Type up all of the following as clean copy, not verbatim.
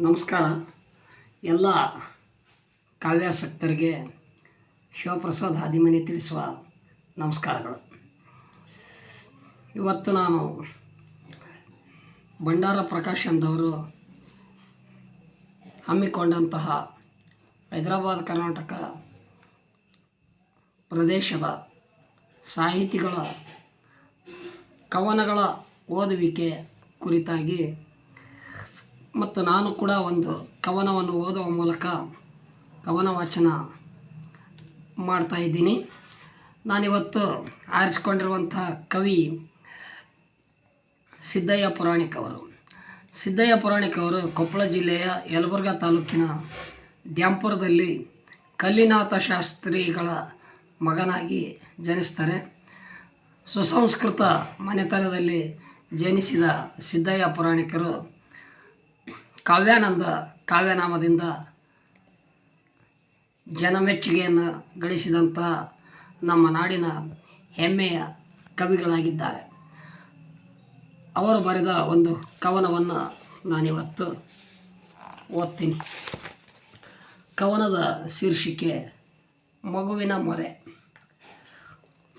ನಮಸ್ಕಾರ. ಎಲ್ಲ ಕಾವ್ಯಾಸಕ್ತರಿಗೆ ಶಿವಪ್ರಸಾದ್ ಹಾದಿಮನಿ ತಿಳಿಸುವ ನಮಸ್ಕಾರಗಳು. ಇವತ್ತು ನಾನು ಭಂಡಾರ ಪ್ರಕಾಶ್ ಎಂದವರು ಹಮ್ಮಿಕೊಂಡಂತಹ ಹೈದರಾಬಾದ್ ಕರ್ನಾಟಕ ಪ್ರದೇಶದ ಸಾಹಿತಿಗಳ ಕವನಗಳ ಓದುವಿಕೆ ಕುರಿತಾಗಿ ಮತ್ತು ನಾನು ಕೂಡ ಒಂದು ಕವನವನ್ನು ಓದುವ ಮೂಲಕ ಕವನ ವಾಚನ ಮಾಡ್ತಾಯಿದ್ದೀನಿ. ನಾನಿವತ್ತು ಆರಿಸಿಕೊಂಡಿರುವಂಥ ಕವಿ ಸಿದ್ದಯ್ಯ ಪುರಾಣಿಕ್ ಅವರು. ಸಿದ್ದಯ್ಯ ಪುರಾಣಿಕ್ ಅವರು ಕೊಪ್ಪಳ ಜಿಲ್ಲೆಯ ಯಲಬುರ್ಗಾ ತಾಲೂಕಿನ ದ್ಯಾಂಪುರದಲ್ಲಿ ಕಲ್ಲಿನಾಥ ಶಾಸ್ತ್ರಿಗಳ ಮಗನಾಗಿ ಜನಿಸ್ತಾರೆ. ಸುಸಂಸ್ಕೃತ ಮನೆತನದಲ್ಲಿ ಜನಿಸಿದ ಸಿದ್ದಯ್ಯ ಪುರಾಣಿಕರು ಕಾವ್ಯಾನಂದ ಕಾವ್ಯನಾಮದಿಂದ ಜನಮೆಚ್ಚುಗೆಯನ್ನು ಗಳಿಸಿದಂತಹ ನಮ್ಮ ನಾಡಿನ ಹೆಮ್ಮೆಯ ಕವಿಗಳಾಗಿದ್ದಾರೆ. ಅವರು ಬರೆದ ಒಂದು ಕವನವನ್ನು ನಾನಿವತ್ತು ಓದ್ತೀನಿ. ಕವನದ ಶೀರ್ಷಿಕೆ ಮಗುವಿನ ಮೊರೆ.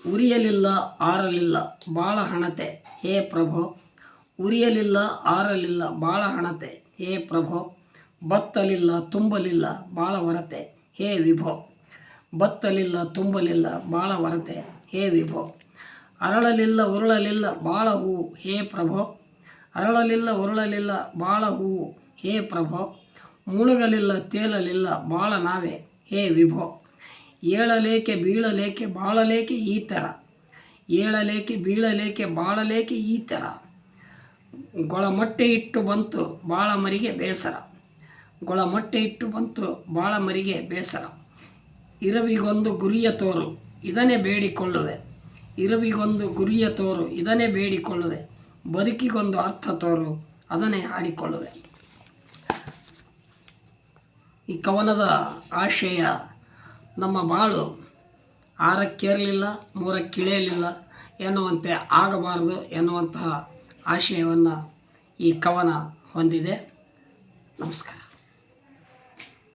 ಉರಿಯಲಿಲ್ಲ ಆರಲಿಲ್ಲ ಬಾಳ ಹಣತೆ ಹೇ ಪ್ರಭೋ, ಉರಿಯಲಿಲ್ಲ ಆರಲಿಲ್ಲ ಬಾಳ ಹಣತೆ ಹೇ ಪ್ರಭೋ, ಬತ್ತಲಿಲ್ಲ ತುಂಬಲಿಲ್ಲ ಬಾಳ ವರತೆ ಹೇ ವಿಭೋ, ಬತ್ತಲಿಲ್ಲ ತುಂಬಲಿಲ್ಲ ಬಾಳ ವರತೆ ಹೇ ವಿಭೋ, ಅರಳಲಿಲ್ಲ ಉರುಳಲಿಲ್ಲ ಬಾಳ ಹೂವು ಹೇ ಪ್ರಭೋ, ಅರಳಲಿಲ್ಲ ಉರುಳಲಿಲ್ಲ ಬಾಳ ಹೂವು ಹೇ ಪ್ರಭೋ, ಮುಳುಗಲಿಲ್ಲ ತೇಲಲಿಲ್ಲ ಬಾಳ ನಾವೆ ಹೇ ವಿಭೋ, ಏಳಲೇಕೆ ಬೀಳಲೇಕೆ ಬಾಳಲೇಕೆ ಈ ಥರ, ಏಳಲೇಕೆ ಬೀಳಲೇಕೆ ಬಾಳಲೇಕೆ ಈ ಥರ, ಗೊಳಮೊಟ್ಟೆ ಇಟ್ಟು ಬಂತು ಬಾಳ ಮರಿಗೆ ಬೇಸರ, ಗೊಳಮೊಟ್ಟೆ ಇಟ್ಟು ಬಂತು ಬಾಳ ಮರಿಗೆ ಬೇಸರ, ಇರವಿಗೊಂದು ಗುರಿಯ ತೋರು ಇದನ್ನೇ ಬೇಡಿಕೊಳ್ಳುವೆ, ಇರವಿಗೊಂದು ಗುರಿಯ ತೋರು ಇದನ್ನೇ ಬೇಡಿಕೊಳ್ಳುವೆ, ಬದುಕಿಗೊಂದು ಅರ್ಥ ತೋರು ಅದನ್ನೇ ಹಾಡಿಕೊಳ್ಳುವೆ. ಈ ಕವನದ ಆಶಯ ನಮ್ಮ ಬಾಳು ಆರಕ್ಕೇರಲಿಲ್ಲ ಮೂರಕ್ಕಿಳಿಯಲಿಲ್ಲ ಎನ್ನುವಂತೆ ಆಗಬಾರದು ಎನ್ನುವಂತಹ ಆಶಯವನ್ನು ಈ ಕವನ ಹೊಂದಿದೆ. ನಮಸ್ಕಾರ.